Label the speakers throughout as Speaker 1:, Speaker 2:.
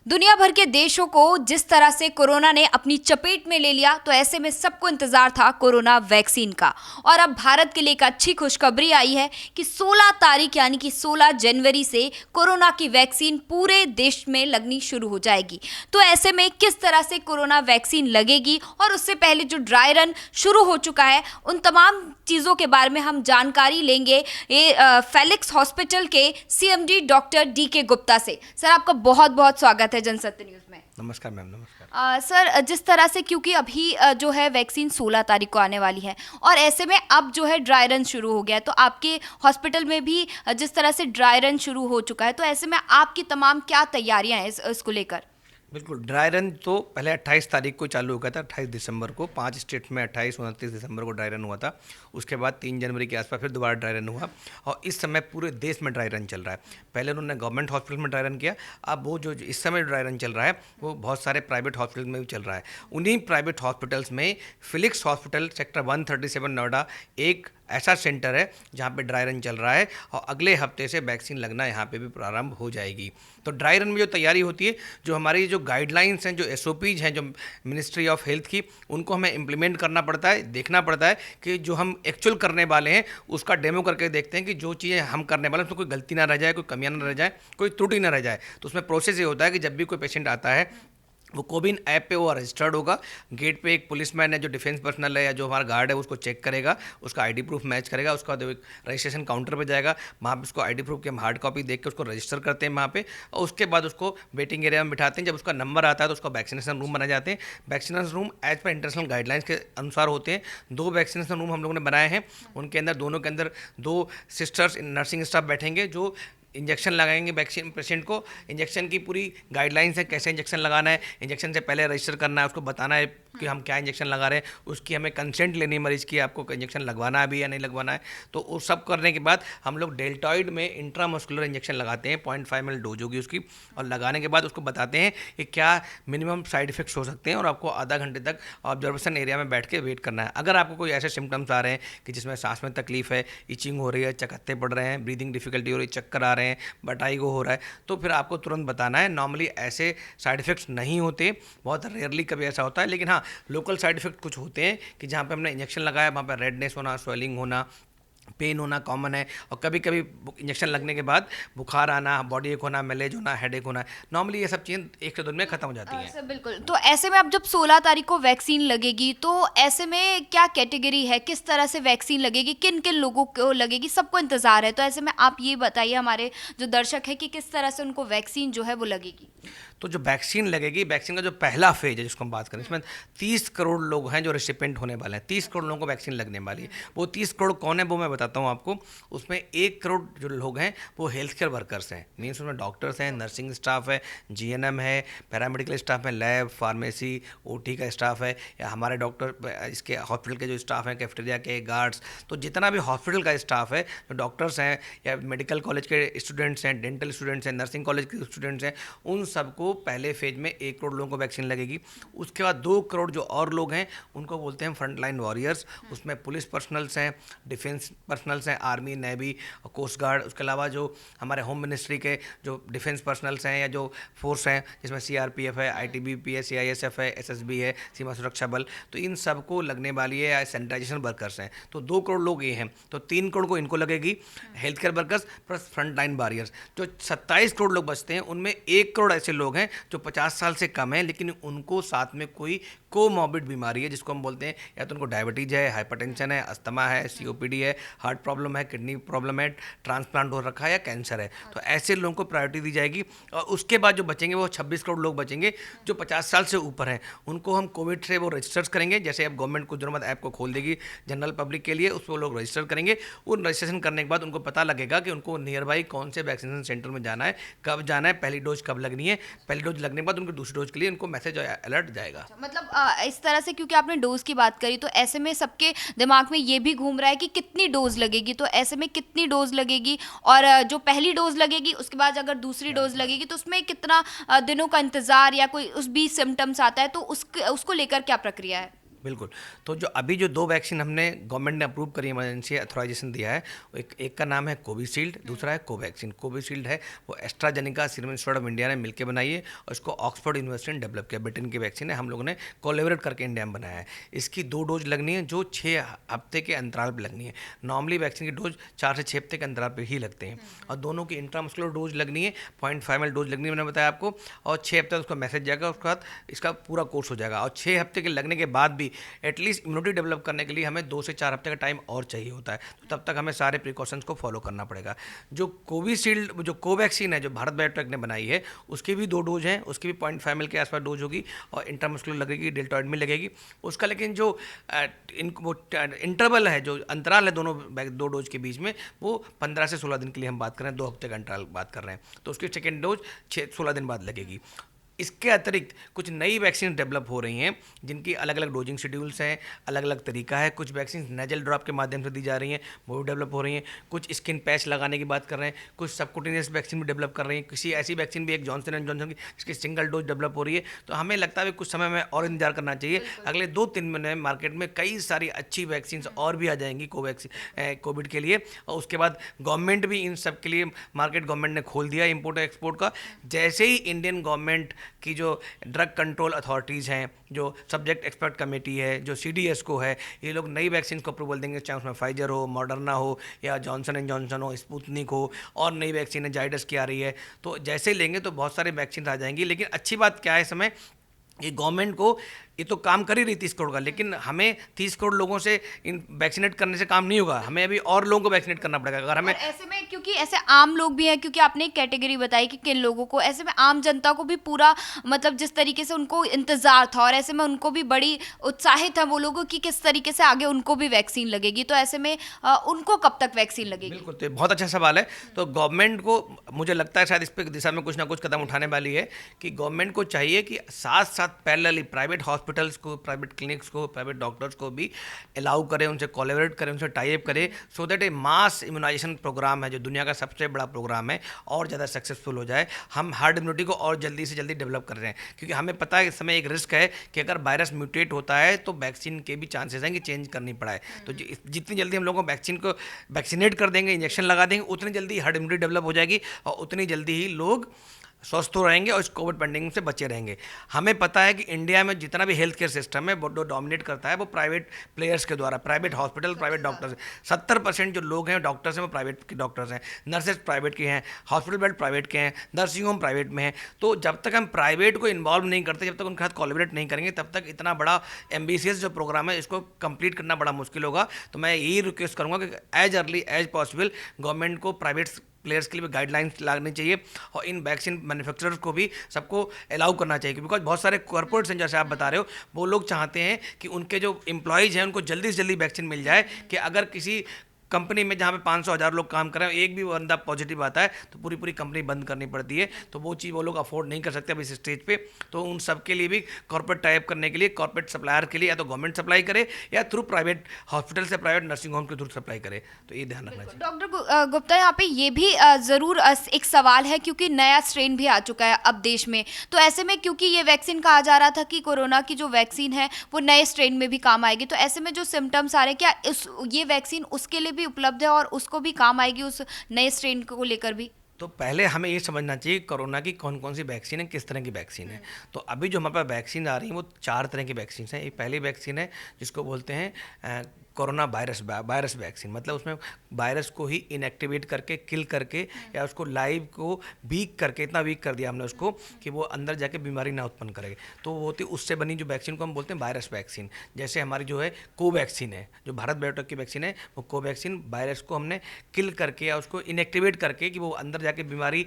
Speaker 1: दुनिया भर के देशों को जिस तरह से कोरोना ने अपनी चपेट में ले लिया, तो ऐसे में सबको इंतजार था कोरोना वैक्सीन का। और अब भारत के लिए एक अच्छी खुशखबरी आई है कि 16 तारीख यानी कि 16 जनवरी से कोरोना की वैक्सीन पूरे देश में लगनी शुरू हो जाएगी। तो ऐसे में किस तरह से कोरोना वैक्सीन लगेगी और उससे पहले जो ड्राई रन शुरू हो चुका है, उन तमाम चीज़ों के बारे में हम जानकारी लेंगे ये फेलिक्स हॉस्पिटल के सीएमडी डॉक्टर DK गुप्ता से। सर, आपका बहुत बहुत स्वागत है जनसत्य न्यूज़ में।
Speaker 2: नमस्कार मैम। नमस्कार
Speaker 1: सर, जिस तरह से क्योंकि अभी जो है वैक्सीन 16 तारीख को आने वाली है और ऐसे में अब जो है ड्राई रन शुरू हो गया है, तो आपके हॉस्पिटल में भी जिस तरह से ड्राई रन शुरू हो चुका है, तो ऐसे में आपकी तमाम क्या तैयारियां हैं इसको लेकर?
Speaker 2: बिल्कुल, ड्राई रन तो पहले 28 तारीख को चालू हो गया था। 28 दिसंबर को 5 स्टेट में 28 29 दिसंबर को ड्राई रन हुआ था। उसके बाद 3 जनवरी के आसपास फिर दोबारा ड्राई रन हुआ और इस समय पूरे देश में ड्राई रन चल रहा है। पहले उन्होंने गवर्नमेंट हॉस्पिटल में ड्राई रन किया, अब वो जो इस समय ड्राई रन चल रहा है वो बहुत सारे प्राइवेट हॉस्पिटल में भी चल रहा है। उन्हीं प्राइवेट हॉस्पिटल्स में फिलिक्स हॉस्पिटल सेक्टर 137 नोएडा एक ऐसा सेंटर है जहाँ पे ड्राई रन चल रहा है और अगले हफ्ते से वैक्सीन लगना यहाँ पे भी प्रारंभ हो जाएगी। तो ड्राई रन में जो तैयारी होती है, जो हमारी जो गाइडलाइंस हैं, जो SOPs हैं, जो मिनिस्ट्री ऑफ हेल्थ की, उनको हमें इम्प्लीमेंट करना पड़ता है, देखना पड़ता है कि जो हम एक्चुअल करने वाले हैं उसका डेमो करके देखते हैं कि जो चीज़ें हम करने वाले हैं उसमें कोई गलती ना रह जाए, कोई कमियाँ ना रह जाए, कोई त्रुटि ना रह जाए। तो उसमें प्रोसेस ये होता है कि जब भी कोई पेशेंट आता है वो कोविन ऐप पे वो रजिस्टर्ड होगा। गेट पे एक पुलिसमैन है जो डिफेंस पर्सनल है या जो हमारा गार्ड है उसको चेक करेगा, उसका ID प्रूफ मैच करेगा। उसका बाद रजिस्ट्रेशन काउंटर पे जाएगा, वहाँ पे उसको ID प्रूफ की हम हार्ड कॉपी देख के उसको रजिस्टर करते हैं वहाँ पे, और उसके बाद उसको वेटिंग एरिया में बिठाते हैं। जब उसका नंबर आता है तो उसका वैक्सीनेशन रूम बनाए जाते हैं। वैक्सीनेशन रूम एज पर इंटरनेशनल गाइडलाइंस के अनुसार होते हैं। 2 वैक्सीनेशन रूम हम लोगों ने बनाए हैं, उनके अंदर दोनों के अंदर 2 सिस्टर्स नर्सिंग स्टाफ बैठेंगे जो इंजेक्शन लगाएंगे वैक्सीन पेशेंट को। इंजेक्शन की पूरी गाइडलाइंस है, कैसे इंजेक्शन लगाना है, इंजेक्शन से पहले रजिस्टर करना है, उसको बताना है कि हम क्या इंजेक्शन लगा रहे हैं, उसकी हमें कंसेंट लेनी है मरीज़ की, आपको इंजेक्शन लगवाना है भी या नहीं लगवाना है। तो वो सब करने के बाद हम लोग डेल्टॉइड में इंट्रामस्कुलर इंजेक्शन लगाते हैं, 0.5 ml डोज होगी उसकी, और लगाने के बाद उसको बताते हैं कि क्या मिनिमम साइड इफेक्ट्स हो सकते हैं और आपको आधा घंटे तक ऑब्जर्वेशन एरिया में बैठ के वेट करना है। अगर आपको कोई ऐसे सिम्टम्स आ रहे हैं कि जिसमें सांस में तकलीफ है, इचिंग हो रही है, चकत्ते पड़ रहे हैं, ब्रीदिंग डिफिकल्टी हो रही है, चक्कर आ रहे हैं, बटाईगो हो रहा है, तो फिर आपको तुरंत बताना है। नॉर्मली ऐसे साइड इफेक्ट्स नहीं होते, बहुत रेयरली कभी ऐसा होता है, लेकिन हाँ लोकल साइड इफेक्ट कुछ होते हैं कि जहाँ पे हमने इंजेक्शन लगाया वहाँ पे रेडनेस होना, स्वेलिंग होना, पेन होना कॉमन है, और कभी कभी इंजेक्शन लगने के बाद बुखार आना, बॉडी एक होना, मैलेज होना, हेडेक होना। नॉर्मली ये सब चीज़ें 1 से 2 दिन में ख़त्म हो जाती हैं।
Speaker 1: सर बिल्कुल। तो ऐसे में अब जब 16 तारीख को वैक्सीन लगेगी, तो ऐसे में क्या कैटेगरी है, किस तरह से वैक्सीन लगेगी, किन किन लोगों को लगेगी, सबको इंतज़ार है। तो ऐसे में आप ये बताइए हमारे जो दर्शक है कि किस तरह से उनको वैक्सीन जो है वो लगेगी।
Speaker 2: तो जो वैक्सीन लगेगी, वैक्सीन का जो पहला फेज है जिसको हम बात करें, इसमें 30 करोड़ लोग हैं जो रेसिपिएंट होने वाले हैं। 30 करोड़ लोगों को वैक्सीन लगने वाली है। वो 30 करोड़ कौन है वो मैं बताता हूँ आपको। उसमें 1 करोड़ जो लोग हैं वो हेल्थ केयर वर्कर्स हैं, मीन्स उसमें डॉक्टर्स हैं, नर्सिंग स्टाफ है, GNM है, पैरामेडिकल स्टाफ है, लैब, फार्मेसी, OT का स्टाफ है, या हमारे डॉक्टर इसके हॉस्पिटल के जो स्टाफ हैं, कैफेटेरिया के गार्ड्स, तो जितना भी हॉस्पिटल का स्टाफ है, जो डॉक्टर्स हैं या मेडिकल कॉलेज के स्टूडेंट्स हैं, डेंटल स्टूडेंट्स हैं, नर्सिंग कॉलेज के स्टूडेंट्स हैं, उन सबको पहले फेज में 1 करोड़ लोगों को वैक्सीन लगेगी। उसके बाद 2 करोड़ जो और लोग हैं उनको बोलते हैं फ्रंट लाइन वॉरियर्स। उसमें पुलिस पर्सनल्स हैं, डिफेंस पर्सनल्स हैं, आर्मी, नेवी और कोस्ट गार्ड। उसके अलावा जो हमारे होम मिनिस्ट्री के जो डिफेंस पर्सनल्स हैं या जो फोर्स हैं, जिसमें CRPF है, ITBP है, CISF है, SSB है, सीमा सुरक्षा बल, तो इन सबको लगने वाली है। सैनिटाइजेशन वर्कर्स हैं, तो 2 करोड़ लोग ये हैं, तो 3 करोड़ को इनको लगेगी, health care workers plus front line warriors. जो 27 करोड़ लोग बचते हैं उनमें 1 करोड़ ऐसे लोग हैं जो 50 साल से कम है, लेकिन उनको साथ में कोई कोमॉर्बिड बीमारी है, जिसको हम बोलते हैं या तो उनको डायबिटीज है, हाइपरटेंशन है, अस्थमा है, COPD है, हार्ट प्रॉब्लम है, किडनी प्रॉब्लम है, ट्रांसप्लांट हो रखा है या कैंसर है। तो ऐसे लोगों को प्रायोरिटी दी जाएगी। और उसके बाद जो बचेंगे वो 26 करोड़ लोग बचेंगे जो 50 साल से ऊपर हैं। उनको हम कोविड से वो रजिस्टर्स करेंगे, जैसे अब गवर्नमेंट कुछ दिनों बाद ऐप को खोल देगी जनरल पब्लिक के लिए, उसको लोग रजिस्टर करेंगे। उन रजिस्ट्रेशन करने के बाद उनको पता लगेगा कि उनको नियर बाई कौन से वैक्सीनेशन सेंटर में जाना है, कब जाना है, पहली डोज कब लगनी है। पहली डोज लगने के बाद उनको दूसरी डोज के लिए उनको मैसेज अलर्ट जाएगा।
Speaker 1: मतलब इस तरह से, क्योंकि आपने डोज की बात करी, तो ऐसे में सबके दिमाग में ये भी घूम रहा है कि कितनी डोज लगेगी, तो ऐसे में कितनी डोज लगेगी, और जो पहली डोज लगेगी उसके बाद अगर दूसरी डोज लगेगी तो उसमें कितना दिनों का इंतजार या कोई उस 20 सिम्टम्स आता है, तो उसको लेकर क्या प्रक्रिया है?
Speaker 2: बिल्कुल। तो जो अभी जो 2 वैक्सीन हमने गवर्नमेंट ने अप्रूव करी, इमरजेंसी ऑथराइजेशन दिया है, वो एक एक का नाम है कोविशील्ड, दूसरा है कोवैक्सीन। कोविशील्ड है वो AstraZeneca serum institute of India ने मिलकर बनाई है और इसको ऑक्सफोर्ड यूनिवर्सिटी ने डेवलप किया। ब्रिटेन की वैक्सीन है, हम लोगों ने कोलैबोरेट करके इंडिया में बनाया है। इसकी 2 डोज लगनी है जो 6 हफ्ते के अंतराल पर लगनी है। नॉर्मली वैक्सीन की डोज 4 से 6 हफ्ते के अंतराल पर ही लगते हैं और दोनों की इंट्रामस्कुलर डोज लगनी है, 0.5 ml डोज लगनी है, मैंने बताया आपको। और 6 हफ्ते उसका मैसेज जाएगा, उसके बाद इसका पूरा कोर्स हो जाएगा। और 6 हफ्ते के लगने के बाद भी एटलीस्ट इम्यूनिटी डेवलप करने के लिए हमें 2 से 4 हफ्ते का टाइम और चाहिए होता है। तो तब तक हमें सारे प्रिकॉशंस को फॉलो करना पड़ेगा। जो कोविशील्ड, जो कोवैक्सीन है, जो भारत बायोटेक ने बनाई है, उसकी भी 2 डोज हैं। उसकी भी 0.5 ml के आसपास डोज होगी और इंट्रामस्कुलर लगेगी, डेल्टॉइड में लगेगी उसका। लेकिन जो इंटरवल है, जो अंतराल है दोनों 2 डोज के बीच में, वो 15 से 16 दिन के लिए हम बात कर रहे हैं, 2 हफ्ते का अंतराल बात कर रहे हैं। तो उसकी सेकेंड डोज 16 दिन बाद लगेगी। इसके अतिरिक्त कुछ नई वैक्सीन डेवलप हो रही हैं जिनकी अलग अलग डोजिंग शेड्यूल्स हैं, अलग अलग तरीका है। कुछ वैक्सीन नेजल ड्रॉप के माध्यम से दी जा रही हैं, वो भी डेवलप हो रही हैं। कुछ स्किन पैच लगाने की बात कर रहे हैं, कुछ सबकुटेनियस वैक्सीन भी डेवलप कर रही हैं। किसी ऐसी वैक्सीन भी एक जॉनसन एंड जॉनसन की जिसकी सिंगल डोज डेवलप हो रही है। तो हमें लगता है कि कुछ समय में और इंतजार करना चाहिए। अगले 2-3 महीने में मार्केट में कई सारी अच्छी वैक्सीन और भी आ जाएंगी कोविड के लिए। और उसके बाद गवर्नमेंट भी इन सब के लिए मार्केट गवर्नमेंट ने खोल दिया इम्पोर्ट एक्सपोर्ट का। जैसे ही इंडियन गवर्नमेंट की जो ड्रग कंट्रोल अथॉरिटीज़ हैं, जो सब्जेक्ट एक्सपर्ट कमेटी है, जो CDS को है, ये लोग नई वैक्सीन को अप्रूवल देंगे, चाहे उसमें फाइजर हो, मॉडर्ना हो, या जॉनसन एंड जॉनसन हो, स्पुतनिक हो, और नई वैक्सीन है जाइडस की आ रही है। तो जैसे ही लेंगे तो बहुत सारी वैक्सीन आ जाएंगी। लेकिन अच्छी बात क्या है, इस समय ये गवर्नमेंट को, ये तो काम कर ही रही 30 करोड़ का, लेकिन हमें 30 करोड़ लोगों से इन वैक्सीनेट करने से काम नहीं होगा, हमें अभी और लोगों को वैक्सीनेट करना पड़ेगा। अगर हमें
Speaker 1: ऐसे में, क्योंकि ऐसे आम लोग भी हैं, क्योंकि आपने एक कैटेगरी बताई कि किन लोगों को, ऐसे में आम जनता को भी पूरा, मतलब जिस तरीके से उनको इंतजार था, और ऐसे में उनको भी बड़ी उत्साहित है वो लोगों की किस तरीके से आगे उनको भी वैक्सीन लगेगी। तो ऐसे में उनको कब तक वैक्सीन लगेगी?
Speaker 2: बिल्कुल, तो बहुत अच्छा सवाल है। तो गवर्नमेंट को, मुझे लगता है शायद इस पर दिशा में कुछ ना कुछ कदम उठाने वाली है कि गवर्नमेंट को चाहिए कि साथ साथ पैरेलली प्राइवेट हॉस्पिटल्स को, प्राइवेट क्लिनिक्स को, प्राइवेट डॉक्टर्स को भी अलाउ करें, उनसे कोलैबोरेट करें, उनसे टाई अप करें, so that a mass immunization programme है जो दुनिया का सबसे बड़ा प्रोग्राम है, और ज़्यादा सक्सेसफुल हो जाए। हम हार्ड इम्यूनिटी को और जल्दी से जल्दी डेवलप कर रहे हैं, क्योंकि हमें पता है इस समय एक रिस्क है कि अगर वायरस म्यूटेट होता है तो वैक्सीन के भी चांसेस हैं कि चेंज करनी पड़े। तो जितनी जल्दी हम लोगों को वैक्सीन को वैक्सीनेट कर देंगे, इंजेक्शन लगा देंगे, उतनी जल्दी हार्ड इम्यूनिटी डेवलप हो जाएगी और उतनी जल्दी ही लोग स्वस्थ हो रहेंगे और इस कोविड पेंडेमिक से बचे रहेंगे। हमें पता है कि इंडिया में जितना भी हेल्थ केयर सिस्टम है वो डोमिनेट करता है वो प्राइवेट प्लेयर्स के द्वारा, प्राइवेट हॉस्पिटल, प्राइवेट डॉक्टर्स। 70% जो लोग हैं डॉक्टर्स हैं वो प्राइवेट के डॉक्टर्स हैं, नर्सेज प्राइवेट के हैं, हॉस्पिटल बेड प्राइवेट के हैं, नर्सिंग होम प्राइवेट में हैं। तो जब तक हम प्राइवेट को इन्वॉल्व नहीं करते, जब तक उनके साथ कोलैबोरेट नहीं करेंगे, तब तक इतना बड़ा एम्बिशियस जो प्रोग्राम है इसको कंप्लीट करना बड़ा मुश्किल होगा। तो मैं यही रिक्वेस्ट करूँगा कि as early as possible government को प्राइवेट प्लेयर्स के लिए भी गाइडलाइंस लागनी चाहिए और इन वैक्सीन मैन्युफैक्चरर्स को भी सबको अलाउ करना चाहिए। बिकॉज बहुत सारे कॉर्पोरेट्स हैं, जैसे आप बता रहे हो, वो लोग चाहते हैं कि उनके जो एम्प्लॉयज़ हैं उनको जल्दी से जल्दी वैक्सीन मिल जाए, कि अगर किसी कंपनी में जहाँ पे 500,000 लोग काम कर रहे हैं, एक भी बंदा पॉजिटिव आता है तो पूरी पूरी कंपनी बंद करनी पड़ती है। तो वो चीज़ वो लोग अफोर्ड नहीं कर सकते अब इस स्टेज पे। तो उन सब के लिए भी कॉर्पोरेट टाइप करने के लिए कॉर्पोरेट सप्लायर के लिए या तो गवर्नमेंट सप्लाई करे या थ्रू प्राइवेट हॉस्पिटल से, प्राइवेट नर्सिंग होम के थ्रू सप्लाई करे। तो ये ध्यान रखना चाहिए।
Speaker 1: डॉक्टर गुप्ता, यहाँ पे ये भी ज़रूर एक सवाल है, क्योंकि नया स्ट्रेन भी आ चुका है अब देश में। तो ऐसे में, क्योंकि ये वैक्सीन कहा जा रहा था कि कोरोना की जो वैक्सीन है वो नए स्ट्रेन में भी काम आएगी, तो ऐसे में जो सिम्टम्स आ रहे हैं, क्या ये वैक्सीन उसके लिए भी उपलब्ध है और उसको भी काम आएगी उस नए स्ट्रेन को लेकर भी?
Speaker 2: तो पहले हमें ये समझना चाहिए कोरोना की कौन कौन सी वैक्सीन है, किस तरह की वैक्सीन है। तो अभी जो हमारे पास वैक्सीन आ रही है वो 4 तरह की वैक्सीन हैं। एक पहली वैक्सीन है जिसको बोलते हैं कोरोना वायरस वैक्सीन, मतलब उसमें वायरस को ही इनएक्टिवेट करके, किल करके, या उसको लाइव को वीक करके, इतना वीक कर दिया हमने उसको कि वो अंदर जाके बीमारी ना उत्पन्न करेगी। तो वो होती, उससे बनी जो वैक्सीन को हम बोलते हैं वायरस वैक्सीन। जैसे हमारी जो है कोवैक्सीन है, जो भारत बायोटेक की वैक्सीन है, वो कोवैक्सीन वायरस को हमने किल करके या उसको इनएक्टिवेट करके कि वो अंदर जाके बीमारी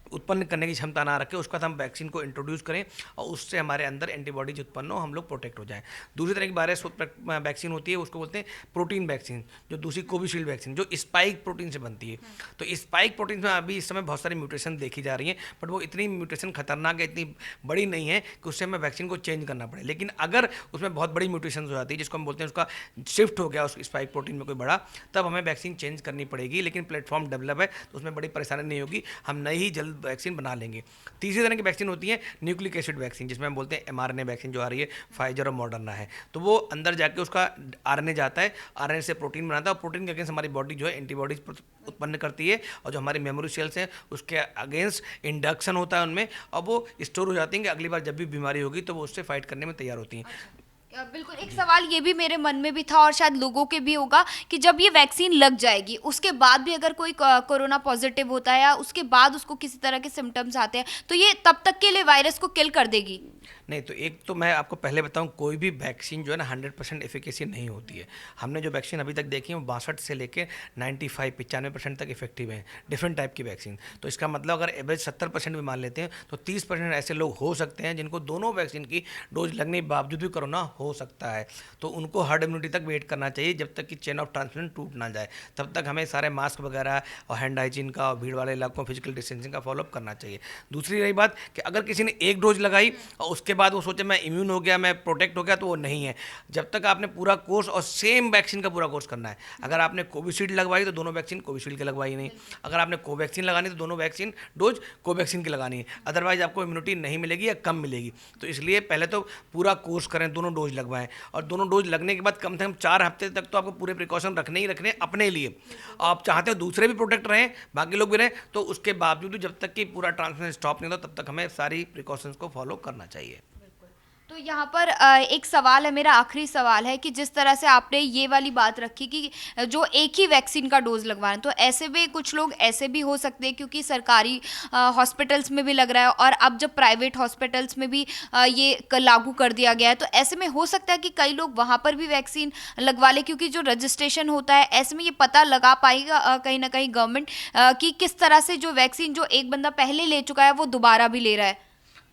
Speaker 2: उत्पन्न करने की क्षमता ना रखे, उसका हम वैक्सीन को इंट्रोड्यूस करें और उससे हमारे अंदर एंटीबॉडीज उत्पन्न हो, हम लोग प्रोटेक्ट हो जाएं। दूसरी तरह की वायरस वैक्सीन होती है, उसको बोलते हैं प्रोटीन वैक्सीन, जो दूसरी कोविशील्ड वैक्सीन जो स्पाइक प्रोटीन से बनती है। तो स्पाइक प्रोटीन में अभी इस समय बहुत सारी म्यूटेशन देखी जा रही हैं, बट वो इतनी म्यूटेशन खतरनाक है, इतनी बड़ी नहीं है कि उससे हमें वैक्सीन को चेंज करना पड़े। लेकिन अगर उसमें बहुत बड़ी म्यूटेशन हो जाती है, जिसको हम बोलते हैं उसका शिफ्ट हो गया उस स्पाइक प्रोटीन में कोई बड़ा, तब हमें वैक्सीन चेंज करनी पड़ेगी। लेकिन प्लेटफॉर्म डेवलप है तो उसमें बड़ी परेशानी नहीं होगी। हम नई ही जल्द वैक्सीन बना लेंगे। तीसरी तरह की वैक्सीन होती है न्यूक्लिक एसिड वैक्सीन, जिसमें हम बोलते हैं mRNA वैक्सीन जो आ रही है फाइजर और मॉडर्ना है। तो वो अंदर जाके उसका आरएनए जाता है, आरएनए से प्रोटीन बनाता है और प्रोटीन के अगेंस्ट हमारी बॉडी जो है एंटीबॉडीज उत्पन्न करती है, और जो हमारी मेमोरी सेल्स हैं उसके अगेंस्ट इंडक्शन होता है उनमें, और वो स्टोर हो जाती हैं कि अगली बार जब भी बीमारी होगी तो वो उससे फाइट करने में तैयार होती हैं।
Speaker 1: बिल्कुल, एक सवाल ये भी मेरे मन में भी था और शायद लोगों के भी होगा कि जब ये वैक्सीन लग जाएगी उसके बाद भी अगर कोई कोरोना पॉजिटिव होता है या उसके बाद उसको किसी तरह के सिम्टम्स आते हैं तो ये तब तक के लिए वायरस को किल कर देगी?
Speaker 2: नहीं, तो एक तो मैं आपको पहले बताऊं, कोई भी वैक्सीन जो है ना 100% एफिकेसी नहीं होती है। हमने जो वैक्सीन अभी तक देखी है वो 62 से लेके 95-95% तक इफेक्टिव हैं, डिफरेंट टाइप की वैक्सीन। तो इसका मतलब अगर एवरेज 70% भी मान लेते हैं तो 30% ऐसे लोग हो सकते हैं जिनको दोनों वैक्सीन की डोज लगने के बावजूद भी कोरोना हो सकता है। तो उनको हर्ड इम्यूनिटी तक वेट करना चाहिए, जब तक कि चेन ऑफ ट्रांसमिशन टूट ना जाए तब तक हमें सारे मास्क वगैरह और हैंड हाइजीन का और भीड़ वाले इलाकों में फिजिकल डिस्टेंसिंग का फॉलोअप करना चाहिए। दूसरी रही बात कि अगर किसी ने एक डोज लगाई और उसके बाद वो सोचे मैं इम्यून हो गया, मैं प्रोटेक्ट हो गया, तो वो नहीं है। जब तक आपने पूरा कोर्स और सेम वैक्सीन का पूरा कोर्स करना है। अगर आपने कोविशील्ड लगवाई तो दोनों वैक्सीन कोविशील्ड की लगवाई नहीं, अगर आपने कोवैक्सीन लगानी तो दोनों वैक्सीन डोज कोवैक्सीन की लगानी है, अदरवाइज आपको इम्यूनिटी नहीं मिलेगी या कम मिलेगी। तो इसलिए पहले तो पूरा कोर्स करें, दोनों डोज लगवाएं, और दोनों डोज लगने के बाद कम से कम 4 हफ्ते तक तो आपको पूरे प्रिकॉशन रखने ही रखने अपने लिए। आप चाहते हो दूसरे भी प्रोटेक्ट रहें, बाकी लोग भी रहें, तो उसके बावजूद जब तक कि पूरा ट्रांसमिशन स्टॉप नहीं होता तब तक हमें सारी प्रिकॉशंस को फॉलो करना चाहिए।
Speaker 1: तो यहाँ पर एक सवाल है, मेरा आखिरी सवाल है कि जिस तरह से आपने ये वाली बात रखी कि जो एक ही वैक्सीन का डोज लगवाना, तो ऐसे में कुछ लोग ऐसे भी हो सकते हैं क्योंकि सरकारी हॉस्पिटल्स में भी लग रहा है और अब जब प्राइवेट हॉस्पिटल्स में भी ये लागू कर दिया गया है, तो ऐसे में हो सकता है कि कई लोग वहाँ पर भी वैक्सीन लगवा ले, क्योंकि जो रजिस्ट्रेशन होता है ऐसे में ये पता लगा पाएगा कहीं ना कहीं गवर्नमेंट कि किस तरह से जो वैक्सीन जो एक बंदा पहले ले चुका है वो दोबारा भी ले रहा है।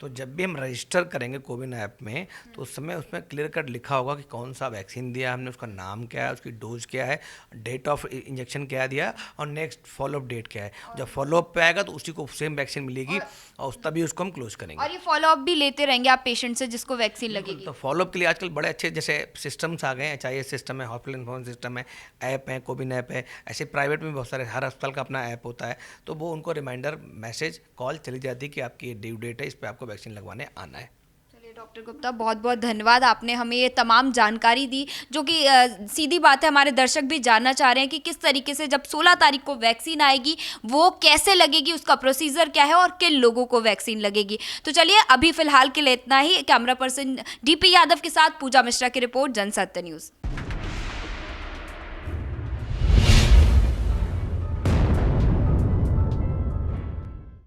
Speaker 2: तो जब भी हम रजिस्टर करेंगे कोविन ऐप में तो उस समय उसमें क्लियर कट लिखा होगा कि कौन सा वैक्सीन दिया हमने, उसका नाम क्या है, उसकी डोज क्या है, डेट ऑफ इंजेक्शन क्या दिया और नेक्स्ट फॉलोअप डेट क्या है। जब फॉलोअप पे आएगा तो उसी को सेम वैक्सीन मिलेगी और तभी उसको हम क्लोज करेंगे।
Speaker 1: और ये फॉलोअप भी लेते रहेंगे आप पेशेंट से जिसको वैक्सीन लगेगी?
Speaker 2: तो फॉलोअप के लिए आजकल बड़े अच्छे जैसे सिस्टम्स आ गए हैं, HIS सिस्टम है, हॉस्पिटल इन्फॉर्मेशन सिस्टम है, ऐप है, कोविन ऐप है, ऐसे प्राइवेट में बहुत सारे, हर अस्पताल का अपना ऐप होता है। तो वो उनको रिमाइंडर मैसेज कॉल चली जाती है कि आपकी ये ड्यू डेट है, इस पर आपको वैक्सीन लगवाने आना है।
Speaker 1: चलिए डॉक्टर गुप्ता, बहुत बहुत धन्यवाद, आपने हमें ये तमाम जानकारी दी जो कि सीधी बात है हमारे दर्शक भी जानना चाह रहे हैं कि किस तरीके से जब 16 तारीख को वैक्सीन आएगी वो कैसे लगेगी, उसका प्रोसीजर क्या है और किन लोगों को वैक्सीन लगेगी। तो चलिए अभी फिलहाल के लिए इतना ही। कैमरा पर्सन DP यादव के साथ पूजा मिश्रा की रिपोर्ट, जनसत्य न्यूज़।